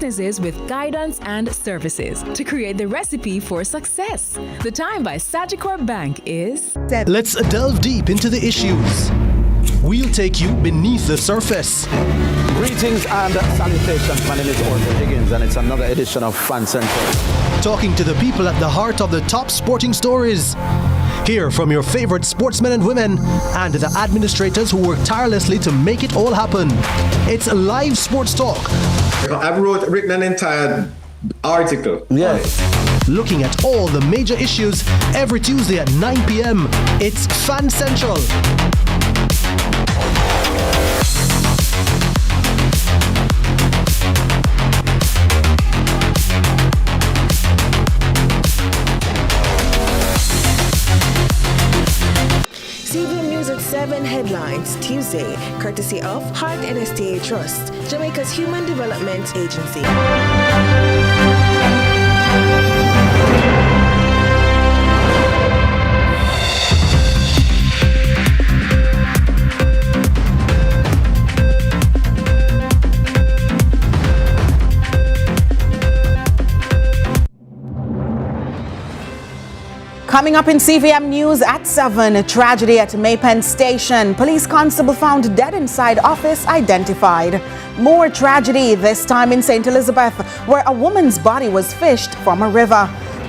businesses with guidance and services to create the recipe for success. The Time by Sagicor Bank is... Let's delve deep into the issues. We'll take you beneath the surface. Greetings and salutations. My name is Orville Higgins and it's another edition of Fan Central. Talking to the people at the heart of the top sporting stories. Hear from your favorite sportsmen and women and the administrators who work tirelessly to make it all happen. It's live sports talk. I've written an entire article. Yes. Looking at all the major issues every Tuesday at 9 p.m. It's Fan Central. CVM News at 7 headlines Tuesday, courtesy of Heart NSTA Trust, Jamaica's Human Development Agency. Coming up in CVM News at 7, a tragedy at Maypen Station. Police constable found dead inside office identified. More tragedy, this time in St. Elizabeth, where a woman's body was fished from a river.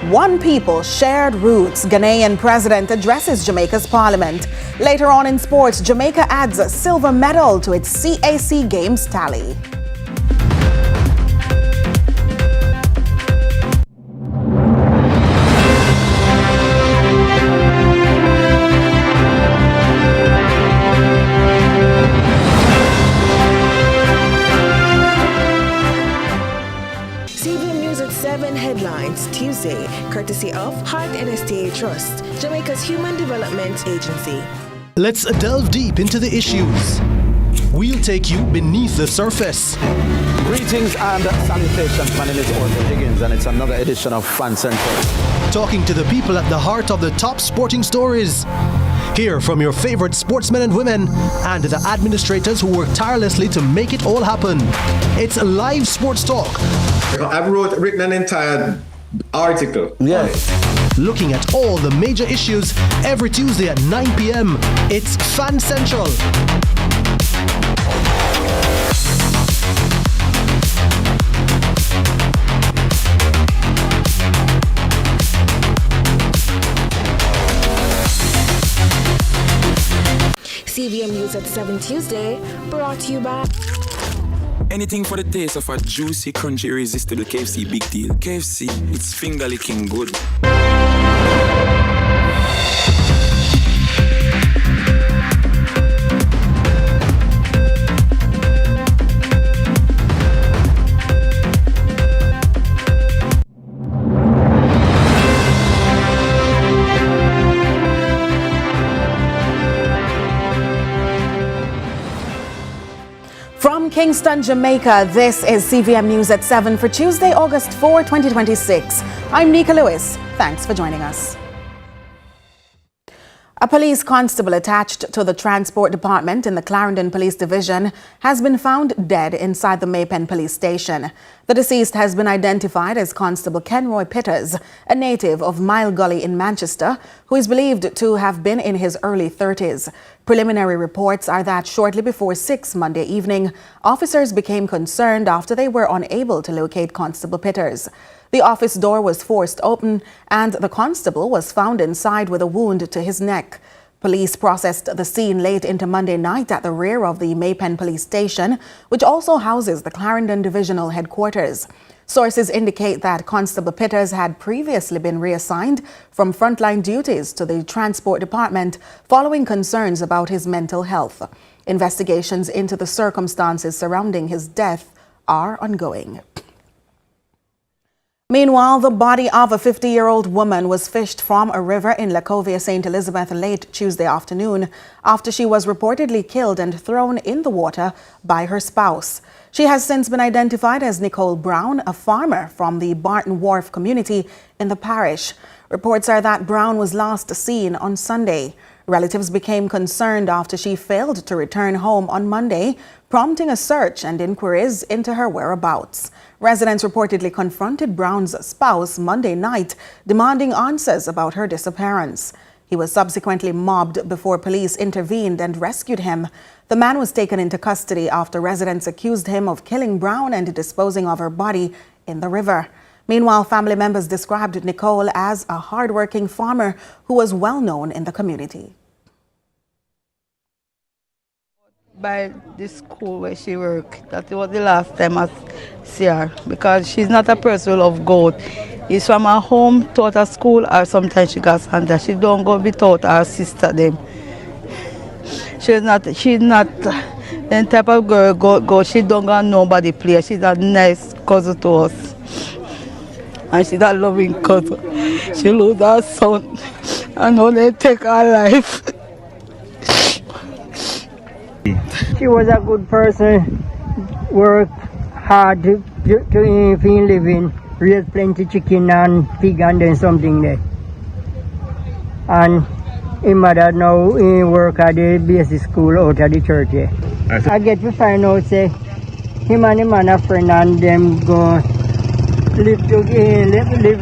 One people shared roots. Ghanaian president addresses Jamaica's parliament. Later on in sports, Jamaica adds a silver medal to its CAC Games tally. Headlines Tuesday, courtesy of Heart NSTA Trust, Jamaica's Human Development Agency. Let's delve deep into the issues. We'll take you beneath the surface. Greetings and salutations. My name is Orville Higgins and it's another edition of Fan Central. Talking to the people at the heart of the top sporting stories. Hear from your favorite sportsmen and women and the administrators who work tirelessly to make it all happen. It's live sports talk. I've written an entire article. Yes. Looking at all the major issues every Tuesday at 9 p.m. It's Fan Central. CVM News at 7 Tuesday, brought to you by... Anything for the taste of a juicy, crunchy, irresistible KFC big deal. KFC, it's finger licking good. From Kingston, Jamaica, this is CVM News at 7 for Tuesday, August 4, 2026. I'm Nika Lewis. Thanks for joining us. A police constable attached to the Transport Department in the Clarendon Police Division has been found dead inside the Maypen Police Station. The deceased has been identified as Constable Kenroy Pitters, a native of Mile Gully in Manchester, who is believed to have been in his early 30s. Preliminary reports are that shortly before 6 Monday evening, officers became concerned after they were unable to locate Constable Pitters. The office door was forced open and the constable was found inside with a wound to his neck. Police processed the scene late into Monday night at the rear of the Maypen Police Station, which also houses the Clarendon Divisional Headquarters. Sources indicate that Constable Pitters had previously been reassigned from frontline duties to the Transport Department following concerns about his mental health. Investigations into the circumstances surrounding his death are ongoing. Meanwhile, the body of a 50-year-old woman was fished from a river in Lacovia, St. Elizabeth late Tuesday afternoon after she was reportedly killed and thrown in the water by her spouse. She has since been identified as Nicole Brown, a farmer from the Barton Wharf community in the parish. Reports are that Brown was last seen on Sunday. Relatives became concerned after she failed to return home on Monday, prompting a search and inquiries into her whereabouts. Residents reportedly confronted Brown's spouse Monday night, demanding answers about her disappearance. He was subsequently mobbed before police intervened and rescued him. The man was taken into custody after residents accused him of killing Brown and disposing of her body in the river. Meanwhile, family members described Nicole as a hardworking farmer who was well known in the community. By the school where she worked, that was the last time I see her, because she's not a person who loves goat. It's from her home, taught her school, or sometimes she got Santa. She don't go be taught her sister them. She's not the type of girl go. She don't got nobody play. She's a nice cousin to us. And she's a loving cousin. She lose her son, and now they take her life. She was a good person, worked hard to living, raised plenty chicken and pig and then something there. And his mother now work at the basic school out of the church here. I get to find out, say, him and the man a friend and them go live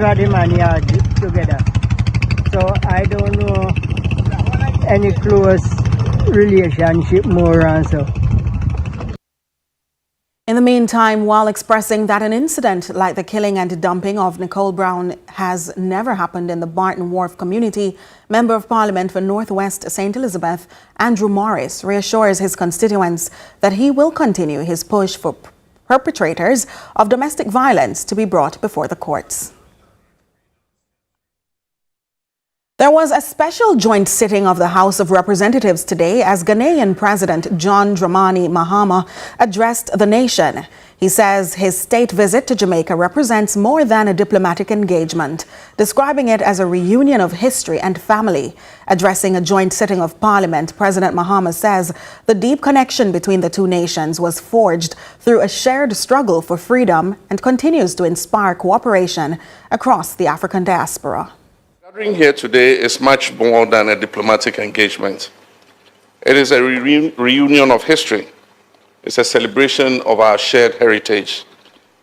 at the man yard together. So I don't know any close relationship more and so. In the meantime, while expressing that an incident like the killing and dumping of Nicole Brown has never happened in the Barton Wharf community, Member of Parliament for North West St. Elizabeth, Andrew Morris, reassures his constituents that he will continue his push for perpetrators of domestic violence to be brought before the courts. There was a special joint sitting of the House of Representatives today as Ghanaian President John Dramani Mahama addressed the nation. He says his state visit to Jamaica represents more than a diplomatic engagement, describing it as a reunion of history and family. Addressing a joint sitting of Parliament, President Mahama says the deep connection between the two nations was forged through a shared struggle for freedom and continues to inspire cooperation across the African diaspora. Gathering here today is much more than a diplomatic engagement. It is a reunion of history. It's a celebration of our shared heritage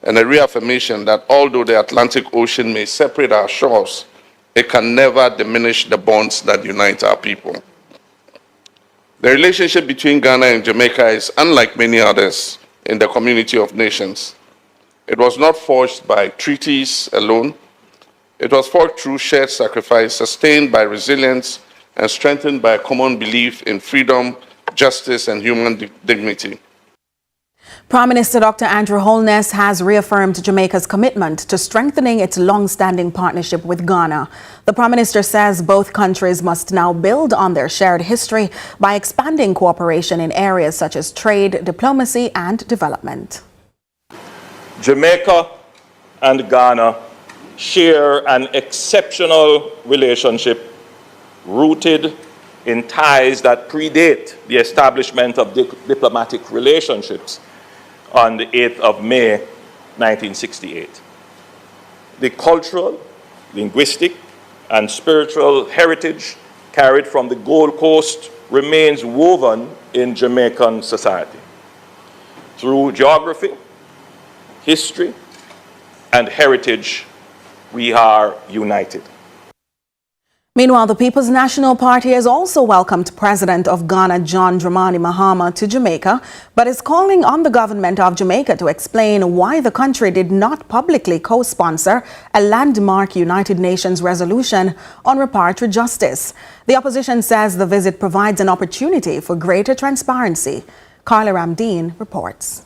and a reaffirmation that although the Atlantic Ocean may separate our shores, it can never diminish the bonds that unite our people. The relationship between Ghana and Jamaica is unlike many others in the community of nations. It was not forged by treaties alone. It was forged through shared sacrifice, sustained by resilience, and strengthened by a common belief in freedom, justice, and human dignity. Prime Minister Dr. Andrew Holness has reaffirmed Jamaica's commitment to strengthening its long-standing partnership with Ghana. The Prime Minister says both countries must now build on their shared history by expanding cooperation in areas such as trade, diplomacy, and development. Jamaica and Ghana share an exceptional relationship rooted in ties that predate the establishment of diplomatic relationships on the 8th of May, 1968. The cultural, linguistic, and spiritual heritage carried from the Gold Coast remains woven in Jamaican society. Through geography, history, and heritage, we are united. Meanwhile, the People's National Party has also welcomed President of Ghana John Dramani Mahama to Jamaica, but is calling on the government of Jamaica to explain why the country did not publicly co-sponsor a landmark United Nations resolution on reparatory justice. The opposition says the visit provides an opportunity for greater transparency. Carla Ramdeen reports.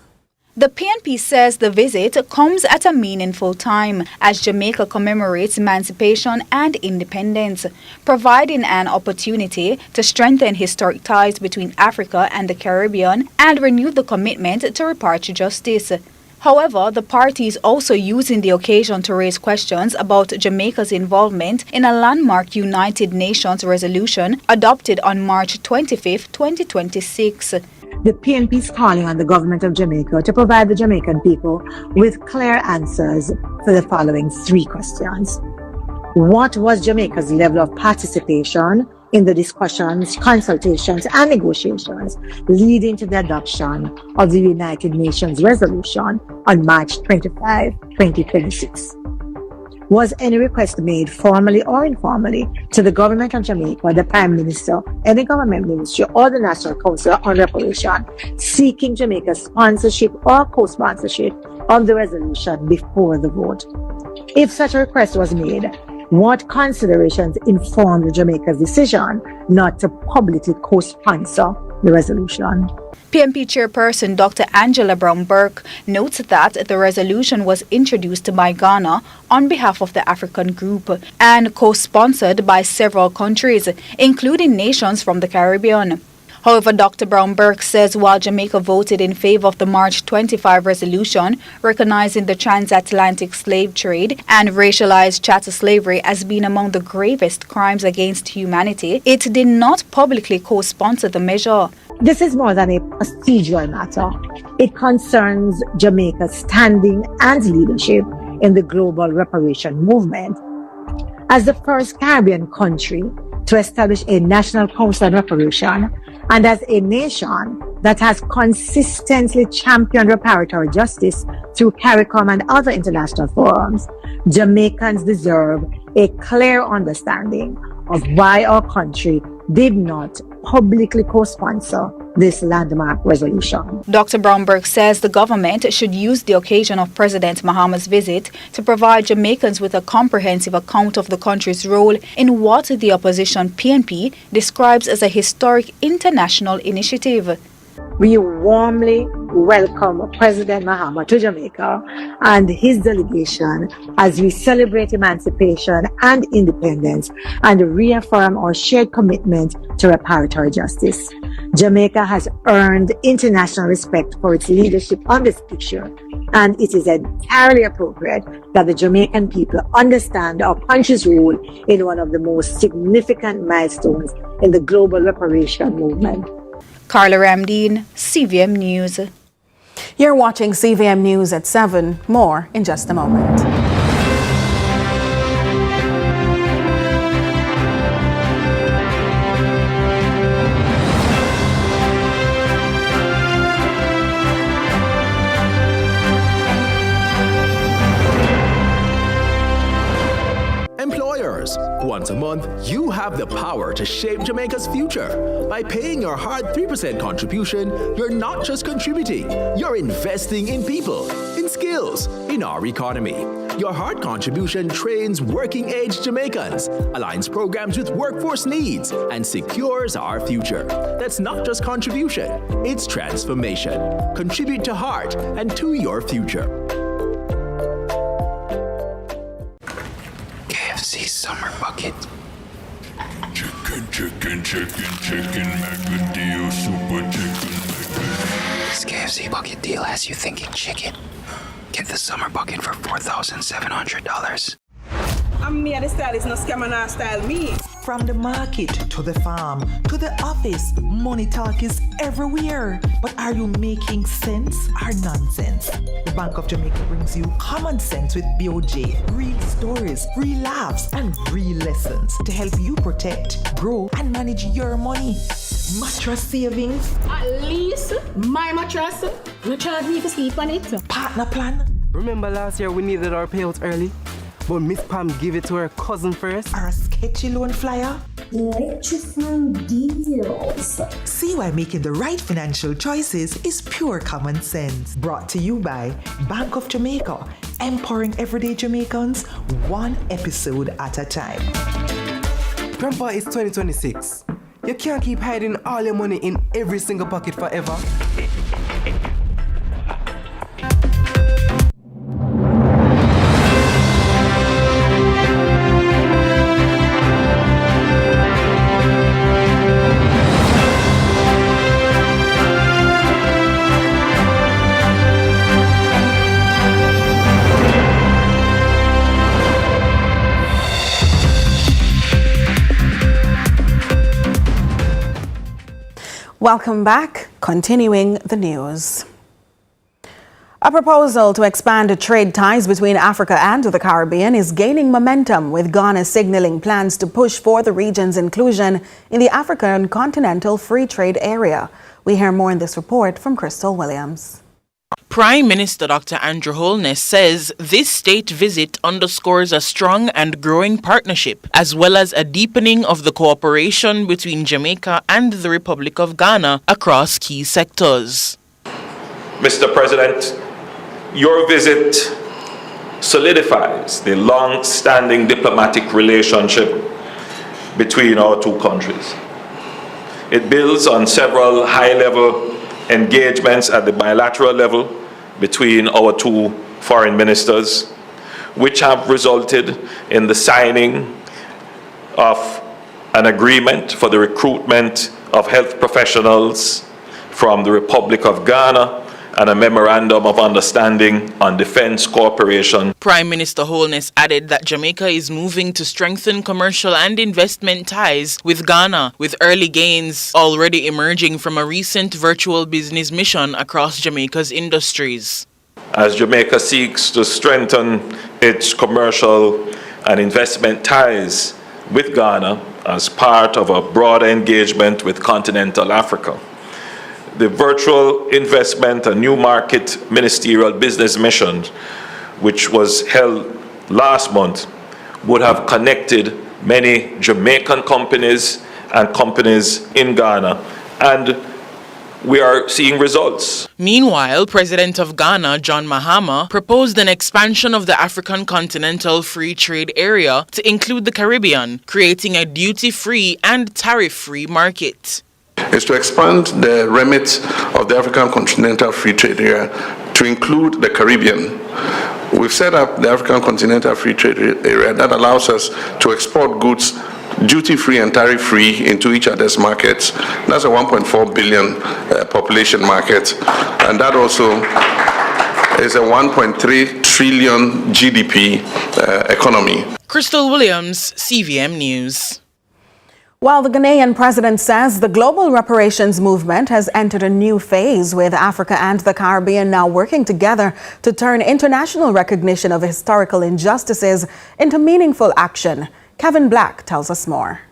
The PNP says the visit comes at a meaningful time as Jamaica commemorates emancipation and independence, providing an opportunity to strengthen historic ties between Africa and the Caribbean and renew the commitment to reparatory justice. However, the party is also using the occasion to raise questions about Jamaica's involvement in a landmark United Nations resolution adopted on March 25, 2026. The PNP is calling on the government of Jamaica to provide the Jamaican people with clear answers for the following three questions. What was Jamaica's level of participation in the discussions, consultations, and negotiations leading to the adoption of the United Nations resolution on March 25, 2026. Was any request made formally or informally to the government of Jamaica, the Prime Minister, any government ministry, or the National Council on Reparation seeking Jamaica's sponsorship or co-sponsorship of the resolution before the vote? If such a request was made, what considerations informed Jamaica's decision not to publicly co-sponsor the resolution? PNP chairperson Dr. Angela Brown-Burke notes that the resolution was introduced by Ghana on behalf of the African group and co-sponsored by several countries, including nations from the Caribbean. However, Dr. Brown-Burke says while Jamaica voted in favor of the March 25 resolution, recognizing the transatlantic slave trade and racialized chattel slavery as being among the gravest crimes against humanity, it did not publicly co-sponsor the measure. This is more than a procedural matter. It concerns Jamaica's standing and leadership in the global reparation movement. As the first Caribbean country to establish a national council on reparation, and as a nation that has consistently championed reparatory justice through CARICOM and other international forums, Jamaicans deserve a clear understanding of why our country did not publicly co-sponsor this landmark resolution. Dr. Brown-Burke says the government should use the occasion of President Mahama's visit to provide Jamaicans with a comprehensive account of the country's role in what the opposition PNP describes as a historic international initiative. We warmly welcome President Mahama to Jamaica and his delegation as we celebrate emancipation and independence and reaffirm our shared commitment to reparatory justice. Jamaica has earned international respect for its leadership on this issue, and it is entirely appropriate that the Jamaican people understand our country's role in one of the most significant milestones in the global reparation movement. Carla Ramdeen, CVM News. You're watching CVM News at 7. More in just a moment. Employers, once a month, you have the power to shape Jamaica's future. By paying your hard 3% contribution, you're not just contributing, you're investing in people, in skills, in our economy. Your hard contribution trains working-age Jamaicans, aligns programs with workforce needs, and secures our future. That's not just contribution, it's transformation. Contribute to heart and to your future. KFC Summer Bucket. Chicken, McDeal, super chicken. This KFC bucket deal has you thinking chicken. Get the summer bucket for $4,700. I'm me at the style, it's no scam and style me. From the market to the farm to the office, money talk is everywhere. But are you making sense or nonsense? The Bank of Jamaica brings you common sense with BOJ. Real stories, real laughs, and real lessons to help you protect, grow, and manage your money. Mattress savings. At least my mattress. You charge me to sleep on it. Partner plan. Remember last year we needed our payouts early? But Miss Pam gave it to her cousin first. Or a sketchy loan flyer. Electrifying deals. See why making the right financial choices is pure common sense. Brought to you by Bank of Jamaica, empowering everyday Jamaicans one episode at a time. Grandpa, it's 2026. You can't keep hiding all your money in every single pocket forever. Welcome back. Continuing the news. A proposal to expand trade ties between Africa and the Caribbean is gaining momentum, with Ghana signaling plans to push for the region's inclusion in the African Continental Free Trade Area. We hear more in this report from Crystal Williams. Prime Minister Dr. Andrew Holness says this state visit underscores a strong and growing partnership, as well as a deepening of the cooperation between Jamaica and the Republic of Ghana across key sectors. Mr. President, your visit solidifies the long-standing diplomatic relationship between our two countries. It builds on several high-level engagements at the bilateral level between our two foreign ministers, which have resulted in the signing of an agreement for the recruitment of health professionals from the Republic of Ghana and a memorandum of understanding on defense cooperation. Prime Minister Holness added that Jamaica is moving to strengthen commercial and investment ties with Ghana, with early gains already emerging from a recent virtual business mission across Jamaica's industries. As Jamaica seeks to strengthen its commercial and investment ties with Ghana as part of a broader engagement with continental Africa, the Virtual Investment and New Market Ministerial Business Mission, which was held last month, would have connected many Jamaican companies and companies in Ghana, and we are seeing results. Meanwhile, President of Ghana, John Mahama, proposed an expansion of the African Continental Free Trade Area to include the Caribbean, creating a duty-free and tariff-free market. Is to expand the remit of the African Continental Free Trade Area to include the Caribbean. We've set up the African Continental Free Trade Area that allows us to export goods duty-free and tariff-free into each other's markets. That's a 1.4 billion population market, and that also is a 1.3 trillion GDP economy. Crystal Williams, CVM News. While the Ghanaian president says the global reparations movement has entered a new phase, with Africa and the Caribbean now working together to turn international recognition of historical injustices into meaningful action. Kevin Black tells us more.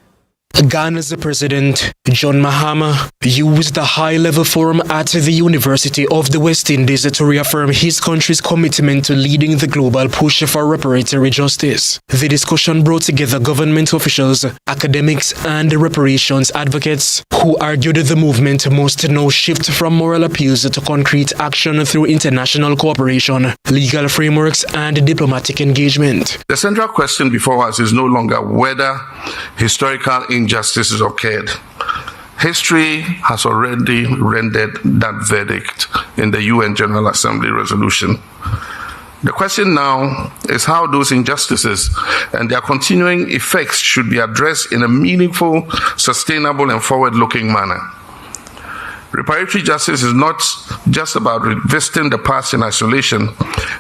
Ghana's President John Mahama used the high-level forum at the University of the West Indies to reaffirm his country's commitment to leading the global push for reparatory justice. The discussion brought together government officials, academics, and reparations advocates who argued the movement must now shift from moral appeals to concrete action through international cooperation, legal frameworks, and diplomatic engagement. The central question before us is no longer whether historical injustices occurred. History has already rendered that verdict in the UN General Assembly resolution. The question now is how those injustices and their continuing effects should be addressed in a meaningful, sustainable, and forward-looking manner. Reparatory justice is not just about revisiting the past in isolation.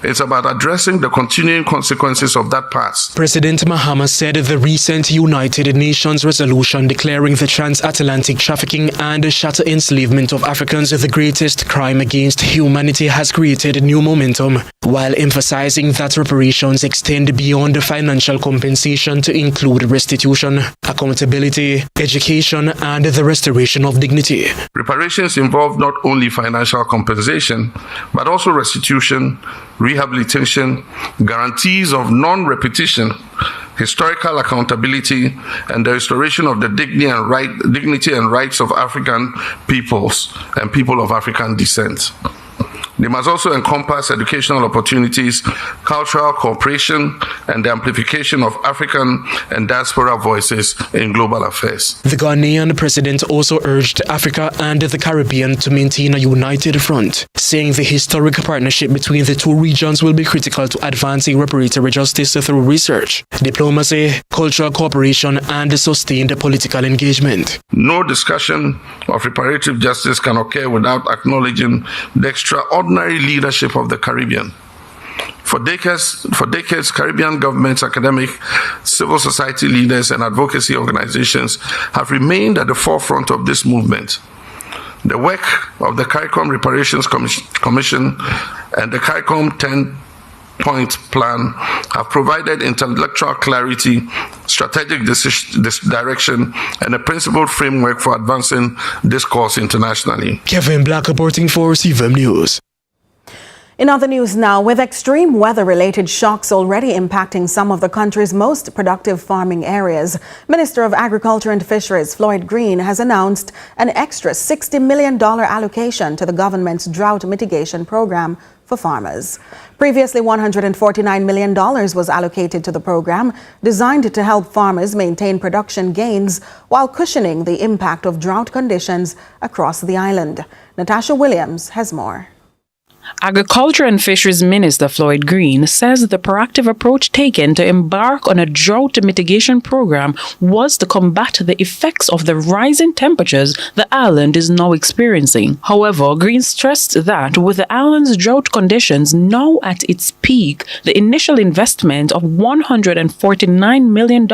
It's about addressing the continuing consequences of that past. President Mahama said the recent United Nations resolution declaring the transatlantic trafficking and chattel enslavement of Africans the greatest crime against humanity has created new momentum, while emphasizing that reparations extend beyond financial compensation to include restitution, accountability, education, and the restoration of dignity. Reparations involve not only financial compensation, but also restitution, rehabilitation, guarantees of non-repetition, historical accountability, and the restoration of the dignity and rights of African peoples and people of African descent. They must also encompass educational opportunities, cultural cooperation, and the amplification of African and diaspora voices in global affairs. The Ghanaian president also urged Africa and the Caribbean to maintain a united front, saying the historic partnership between the two regions will be critical to advancing reparatory justice through research, diplomacy, cultural cooperation, and sustained political engagement. No discussion of reparative justice can occur without acknowledging the extraordinary leadership of the Caribbean. For decades, Caribbean governments, academic, civil society leaders, and advocacy organizations have remained at the forefront of this movement. The work of the CARICOM Reparations Commission and the CARICOM 10-point plan have provided intellectual clarity, strategic direction, and a principled framework for advancing this cause internationally. Kevin Black reporting for CVM News. In other news now, with extreme weather-related shocks already impacting some of the country's most productive farming areas, Minister of Agriculture and Fisheries Floyd Green has announced an extra $60 million allocation to the government's drought mitigation program for farmers. Previously, $149 million was allocated to the program, designed to help farmers maintain production gains while cushioning the impact of drought conditions across the island. Natasha Williams has more. Agriculture and Fisheries Minister Floyd Green says the proactive approach taken to embark on a drought mitigation program was to combat the effects of the rising temperatures the island is now experiencing. However, Green stressed that with the island's drought conditions now at its peak, the initial investment of $149 million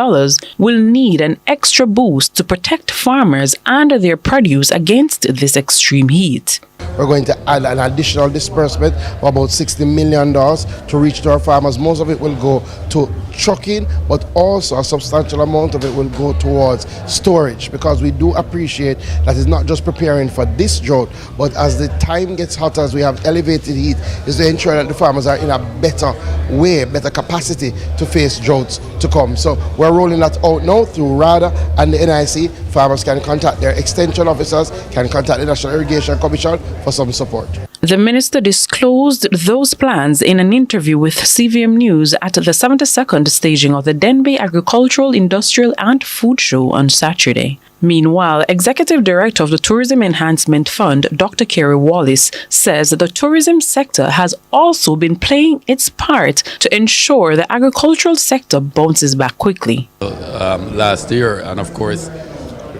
will need an extra boost to protect farmers and their produce against this extreme heat. We're going to add an additional disbursement of about $60 million to reach to our farmers. Most of it will go to trucking, but also a substantial amount of it will go towards storage, because we do appreciate that it's not just preparing for this drought, but as the time gets hotter, as we have elevated heat, is to ensure that the farmers are in a better way, better capacity to face droughts to come. So we're rolling that out now through RADA and the NIC. Farmers can contact their extension officers, can contact the National Irrigation Commission for some support. The minister disclosed those plans in an interview with CVM News at the 72nd staging of the Denby Agricultural, Industrial and Food Show on Saturday. Meanwhile, Executive Director of the Tourism Enhancement Fund, Dr. Kerry Wallace, says that the tourism sector has also been playing its part to ensure the agricultural sector bounces back quickly. Last year, and of course,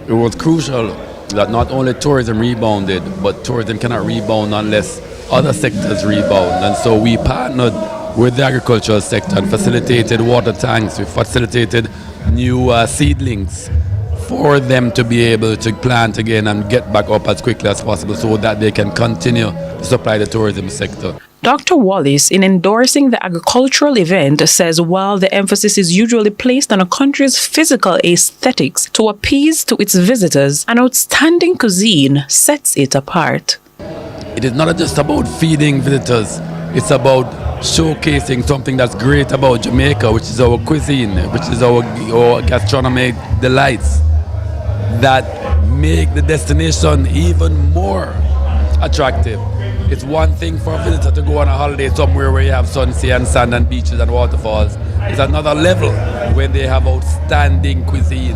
it was crucial that not only tourism rebounded, but tourism cannot rebound unless other sectors rebound. And so we partnered with the agricultural sector and facilitated water tanks. We facilitated new seedlings for them to be able to plant again and get back up as quickly as possible so that they can continue to supply the tourism sector. Dr. Wallace, in endorsing the agricultural event, says while the emphasis is usually placed on a country's physical aesthetics to appease to its visitors, an outstanding cuisine sets it apart. It is not just about feeding visitors, it's about showcasing something that's great about Jamaica, which is our cuisine, which is our gastronomic delights that make the destination even more attractive. It's one thing for a visitor to go on a holiday somewhere where you have sun, sea and sand and beaches and waterfalls. It's another level when they have outstanding cuisine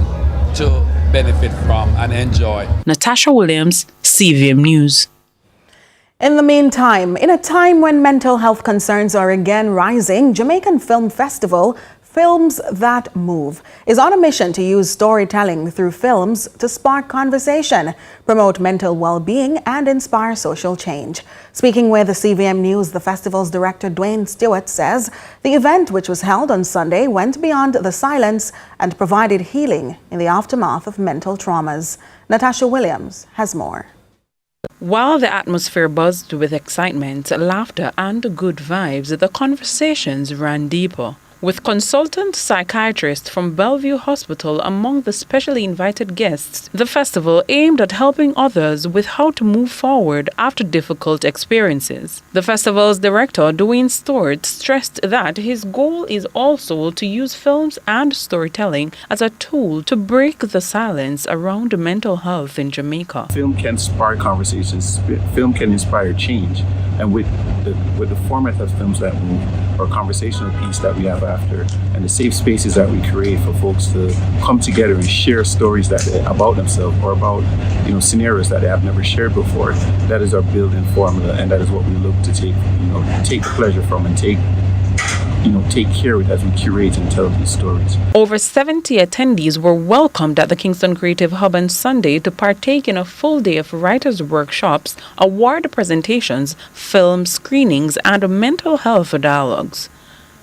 to benefit from and enjoy. Natasha Williams, CVM News. In the meantime, in a time when mental health concerns are again rising, Jamaican Film Festival, Films That Move, is on a mission to use storytelling through films to spark conversation, promote mental well-being, and inspire social change. Speaking with the CVM News, the festival's director Dwayne Stewart says the event, which was held on Sunday, went beyond the silence and provided healing in the aftermath of mental traumas. Natasha Williams has more. While the atmosphere buzzed with excitement, laughter, and good vibes, the conversations ran deeper. With consultant psychiatrist from Bellevue Hospital among the specially invited guests, the festival aimed at helping others with how to move forward after difficult experiences. The festival's director, Dwayne Stewart, stressed that his goal is also to use films and storytelling as a tool to break the silence around mental health in Jamaica. Film can spark conversations, film can inspire change, and with the format of Films That Move, or conversational piece that we have after, and the safe spaces that we create for folks to come together and share stories about themselves or about scenarios that they have never shared before. That is our building formula, and that is what we look to take pleasure from and take care of it as we curate and tell these stories. Over 70 attendees were welcomed at the Kingston Creative Hub on Sunday to partake in a full day of writers' workshops, award presentations, film screenings, and mental health dialogues.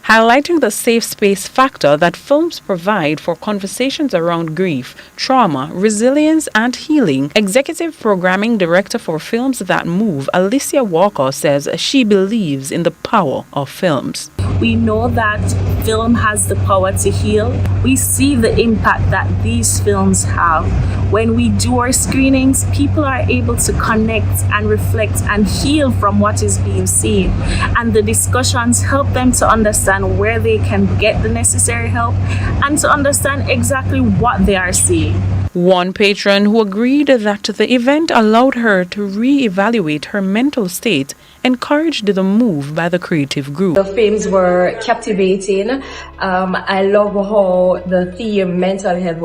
highlighting the safe space factor that films provide for conversations around grief, trauma, resilience, and healing. Executive Programming Director for Films That Move, Alicia Walker, says she believes in the power of films. We know that film has the power to heal. We see the impact that these films have. When we do our screenings, people are able to connect and reflect and heal from what is being seen. And the discussions help them to understand where they can get the necessary help and to understand exactly what they are seeing. One patron who agreed that the event allowed her to re-evaluate her mental state encouraged the move by the creative group. The films were captivating. I love how the theme mental health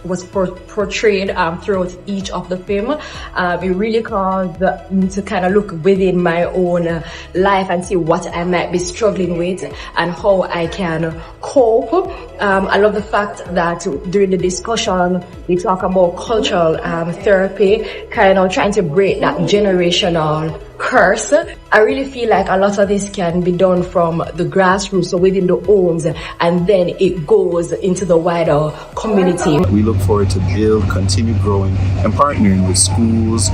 was portrayed throughout each of the film. It really caused me to kind of look within my own life and see what I might be struggling with and how I can cope. I love the fact that during the discussion we talk about cultural therapy, kind of trying to break that generational curse. I really feel like a lot of this can be done from the grassroots, so within the homes, and then it goes into the wider community. We look forward to build, continue growing, and partnering with schools,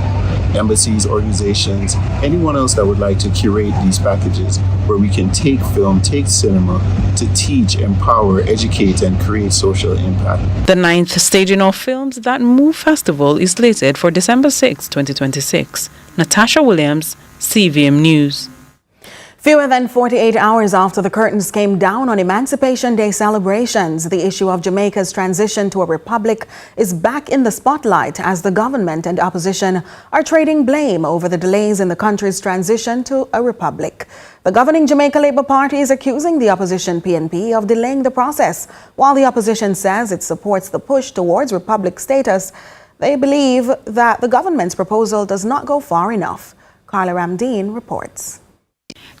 embassies, organizations, anyone else that would like to curate these packages where we can take film, take cinema to teach, empower, educate, and create social impact. The 9th staging of Films That Move Festival is slated for December 6, 2026. Natasha Williams, CVM News. Fewer than 48 hours after the curtains came down on Emancipation Day celebrations, the issue of Jamaica's transition to a republic is back in the spotlight as the government and opposition are trading blame over the delays in the country's transition to a republic. The governing Jamaica Labour Party is accusing the opposition PNP of delaying the process. While the opposition says it supports the push towards republic status, they believe that the government's proposal does not go far enough. Carla Ramdeen reports.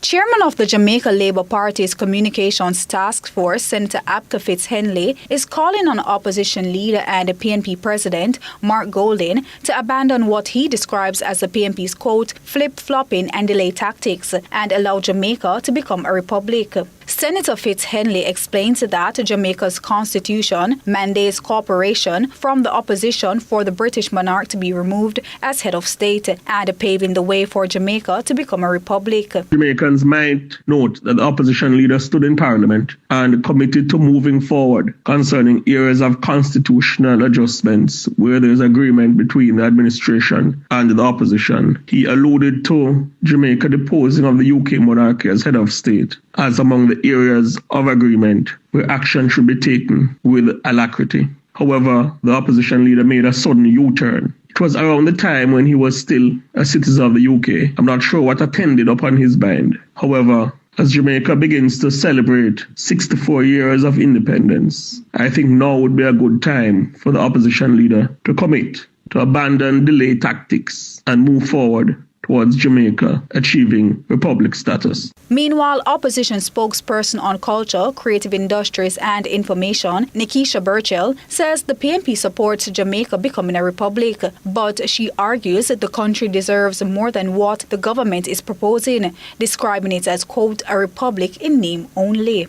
Chairman of the Jamaica Labour Party's Communications Task Force, Senator Abka Fitz-Henley, is calling on opposition leader and the PNP president, Mark Golding, to abandon what he describes as the PNP's, quote, flip-flopping and delay tactics and allow Jamaica to become a republic. Senator Fitz-Henley explains that Jamaica's constitution mandates cooperation from the opposition for the British monarch to be removed as head of state and paving the way for Jamaica to become a republic. Jamaicans might note that the opposition leader stood in Parliament and committed to moving forward concerning areas of constitutional adjustments where there is agreement between the administration and the opposition. He alluded to Jamaica deposing of the UK monarchy as head of state as among the areas of agreement where action should be taken with alacrity. However, the opposition leader made a sudden U-turn. It was around the time when he was still a citizen of the UK. I'm not sure what attended upon his mind. However, as Jamaica begins to celebrate 64 years of independence, I think now would be a good time for the opposition leader to commit to abandon delay tactics and move forward towards Jamaica achieving republic status. Meanwhile, opposition spokesperson on culture, creative industries and information, Nikisha Burchell, says the PNP supports Jamaica becoming a republic, but she argues the country deserves more than what the government is proposing, describing it as, quote, a republic in name only.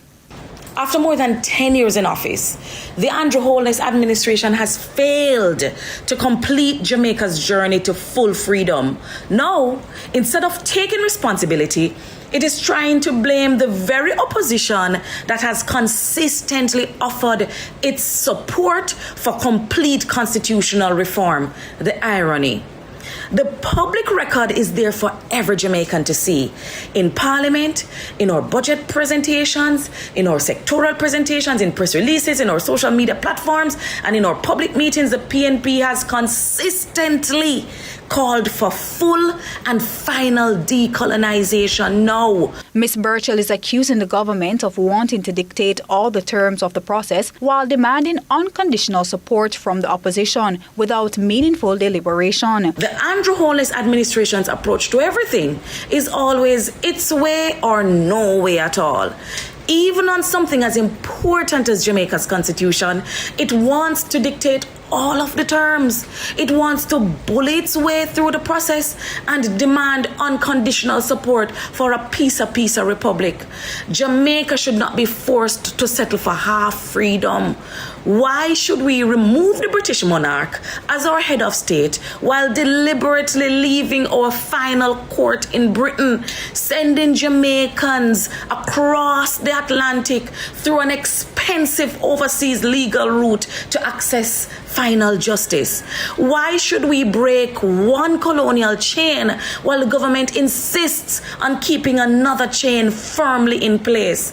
After more than 10 years in office, the Andrew Holness administration has failed to complete Jamaica's journey to full freedom. Now, instead of taking responsibility, it is trying to blame the very opposition that has consistently offered its support for complete constitutional reform. The irony. The public record is there for every Jamaican to see. In Parliament, in our budget presentations, in our sectoral presentations, in press releases, in our social media platforms, and in our public meetings, the PNP has consistently called for full and final decolonization now. Ms. Burchell is accusing the government of wanting to dictate all the terms of the process while demanding unconditional support from the opposition without meaningful deliberation. The Andrew Holness administration's approach to everything is always its way or no way at all. Even on something as important as Jamaica's constitution, it wants to dictate all of the terms. It wants to bully its way through the process and demand unconditional support for a peace republic. Jamaica should not be forced to settle for half freedom. Why should we remove the British monarch as our head of state while deliberately leaving our final court in Britain, sending Jamaicans across the Atlantic through an expensive overseas legal route to access final justice? Why should we break one colonial chain while the government insists on keeping another chain firmly in place?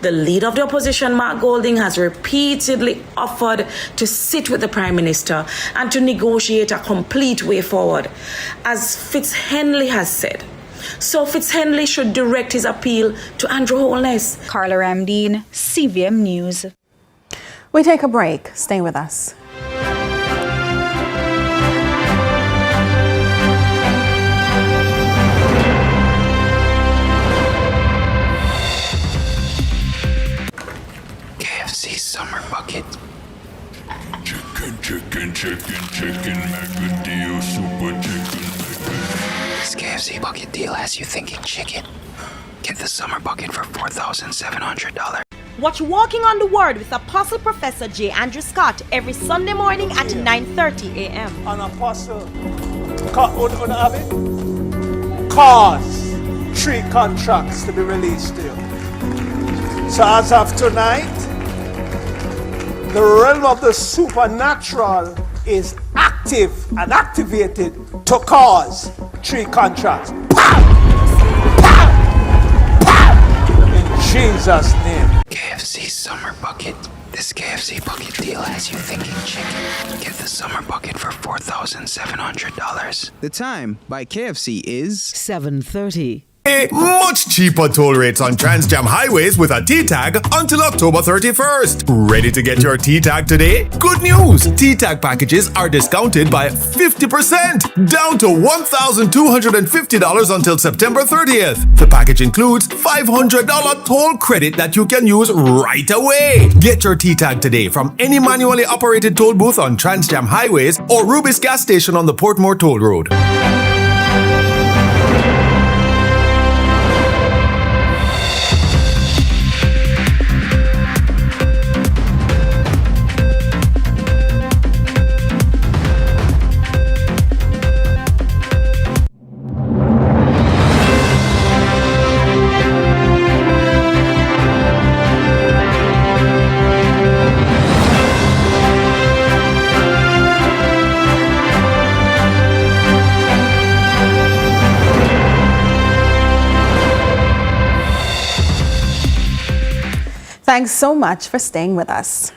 The leader of the opposition, Mark Golding, has repeatedly offered to sit with the Prime Minister and to negotiate a complete way forward. As Fitzhenley has said, so Fitzhenley should direct his appeal to Andrew Holness. Carla Ramdeen, CVM News. We take a break. Stay with us. KFC Summer Bucket. Chicken, McVideo, super chicken. This KFC bucket deal has you thinking chicken. Get the summer bucket for $4,700. Watch Walking on the Word with Apostle Professor J. Andrew Scott every Sunday morning at 9:30 a.m. An apostle, cause 3 contracts to be released to you. So as of tonight, the realm of the supernatural is active and activated to cause 3 contracts. In Jesus' name. KFC Summer Bucket. This KFC bucket deal has you thinking chicken. Get the summer bucket for $4,700. The time by KFC is 7:30. Much cheaper toll rates on Trans-Jam highways with a T-Tag until October 31st. Ready to get your T-Tag today? Good news! T-Tag packages are discounted by 50%, down to $1,250 until September 30th. The package includes $500 toll credit that you can use right away. Get your T-Tag today from any manually operated toll booth on Trans-Jam highways or Rubis gas station on the Portmore Toll Road. Thanks so much for staying with us.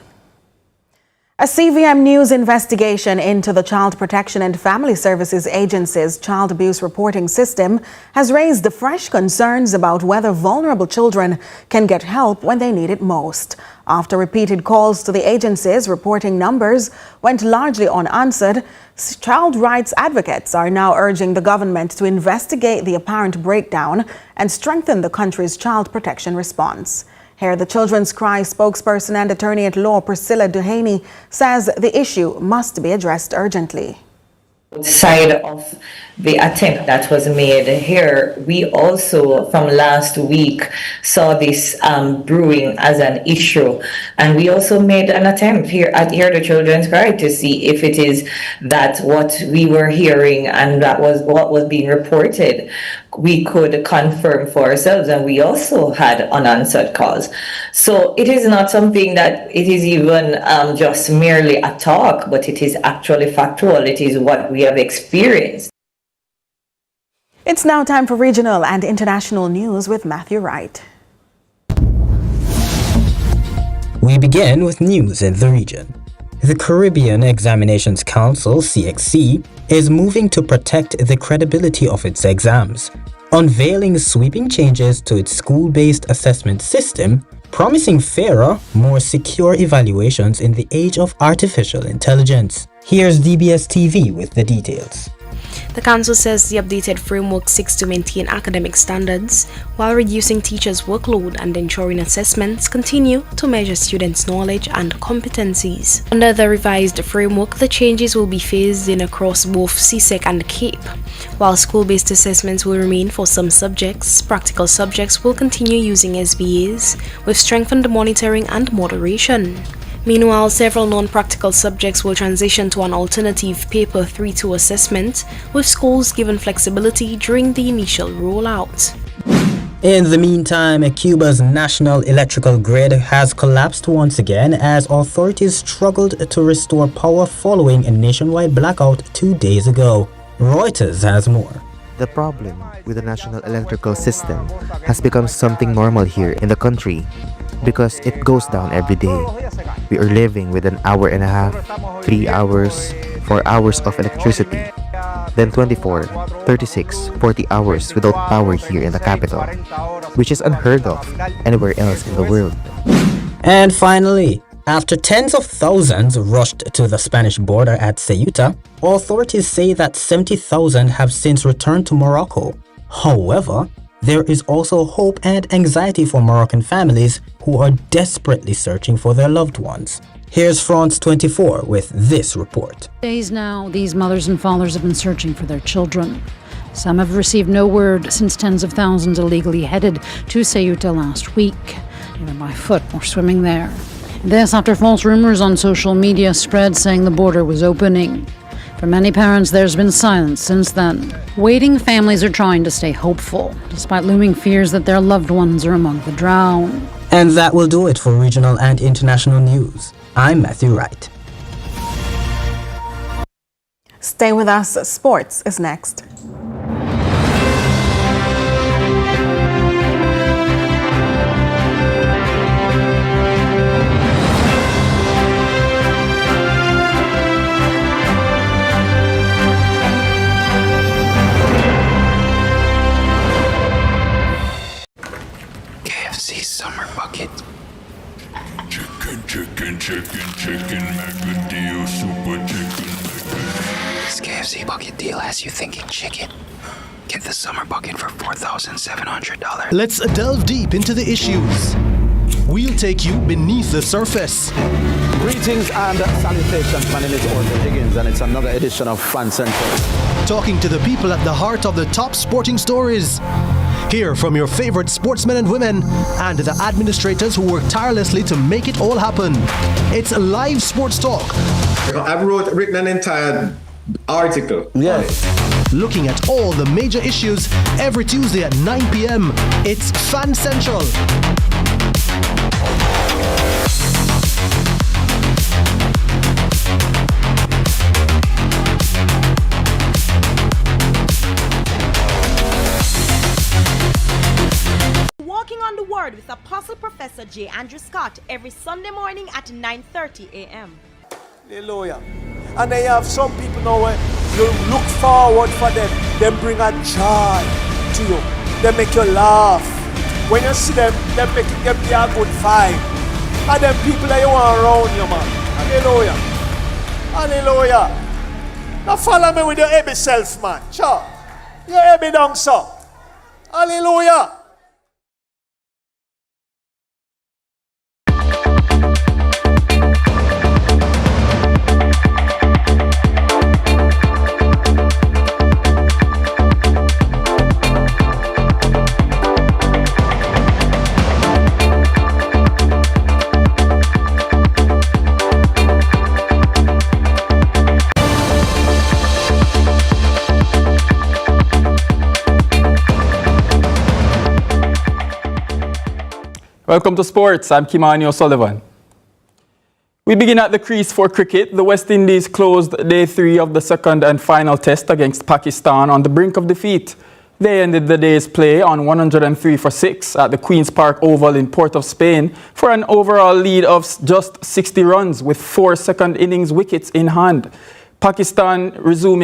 A CVM News investigation into the Child Protection and Family Services Agency's child abuse reporting system has raised fresh concerns about whether vulnerable children can get help when they need it most. After repeated calls to the agency's reporting numbers went largely unanswered, child rights advocates are now urging the government to investigate the apparent breakdown and strengthen the country's child protection response. Here, the Children's Cry spokesperson and attorney-at-law Priscilla Duhaney says the issue must be addressed urgently. Side of the attempt that was made here, we also from last week saw this brewing as an issue, and we also made an attempt here at the Children's Cry to see if it is that what we were hearing and that was what was being reported we could confirm for ourselves, and we also had unanswered calls. So it is not something that it is even just merely a talk, but it is actually factual. It is what we have experienced. It's now time for regional and international news with Matthew Wright. We begin with news in the region. The Caribbean Examinations Council, CXC, is moving to protect the credibility of its exams, unveiling sweeping changes to its school-based assessment system, promising fairer, more secure evaluations in the age of artificial intelligence. Here's DBS TV with the details. The council says the updated framework seeks to maintain academic standards while reducing teachers' workload and ensuring assessments continue to measure students' knowledge and competencies. Under the revised framework, the changes will be phased in across both CSEC and CAPE. While school-based assessments will remain for some subjects, practical subjects will continue using SBAs with strengthened monitoring and moderation. Meanwhile, several non-practical subjects will transition to an alternative paper 3-2 assessment, with schools given flexibility during the initial rollout. In the meantime, Cuba's national electrical grid has collapsed once again as authorities struggled to restore power following a nationwide blackout 2 days ago. Reuters has more. The problem with the national electrical system has become something normal here in the country because it goes down every day. We are living with an hour and a half, 3 hours, 4 hours of electricity, then 24, 36, 40 hours without power here in the capital, which is unheard of anywhere else in the world. And finally, after tens of thousands rushed to the Spanish border at Ceuta, authorities say that 70,000 have since returned to Morocco. However, there is also hope and anxiety for Moroccan families who are desperately searching for their loved ones. Here's France 24 with this report. Days now, these mothers and fathers have been searching for their children. Some have received no word since tens of thousands illegally headed to Ceuta last week, either by foot or swimming there. This after false rumors on social media spread saying the border was opening. For many parents, there's been silence since then. Waiting families are trying to stay hopeful, despite looming fears that their loved ones are among the drowned. And that will do it for regional and international news. I'm Matthew Wright. Stay with us. Sports is next. Summer bucket. Chicken, Macadillo, super chicken. This KFC bucket deal has you thinking chicken. Get the summer bucket for $4,700. Let's delve deep into the issues. We'll take you beneath the surface. Greetings and salutations. My name is Orville Higgins, and it's another edition of Fan Central. Talking to the people at the heart of the top sporting stories. Hear from your favorite sportsmen and women and the administrators who work tirelessly to make it all happen. It's live sports talk. I've written an entire article. Yes. Looking at all the major issues every Tuesday at 9 p.m. It's Fan Central. Walking on the Word with Apostle Professor J. Andrew Scott every Sunday morning at 9:30 a.m. Hallelujah. And then you have some people now where you look forward for them. They bring a joy to you. They make you laugh. When you see them, they make you give you a good vibe. And then people that you want around you, man. Hallelujah. Hallelujah. Now follow me with your heavy self, man. Sure. Your heavy down, so. Hallelujah. Welcome to sports. I'm Kimani O'Sullivan. We begin at the crease for cricket. The West Indies closed day 3 of the second and final test against Pakistan on the brink of defeat. They ended the day's play on 103 for 6 at the Queen's Park Oval in Port of Spain for an overall lead of just 60 runs with 4 second innings wickets in hand. Pakistan resuming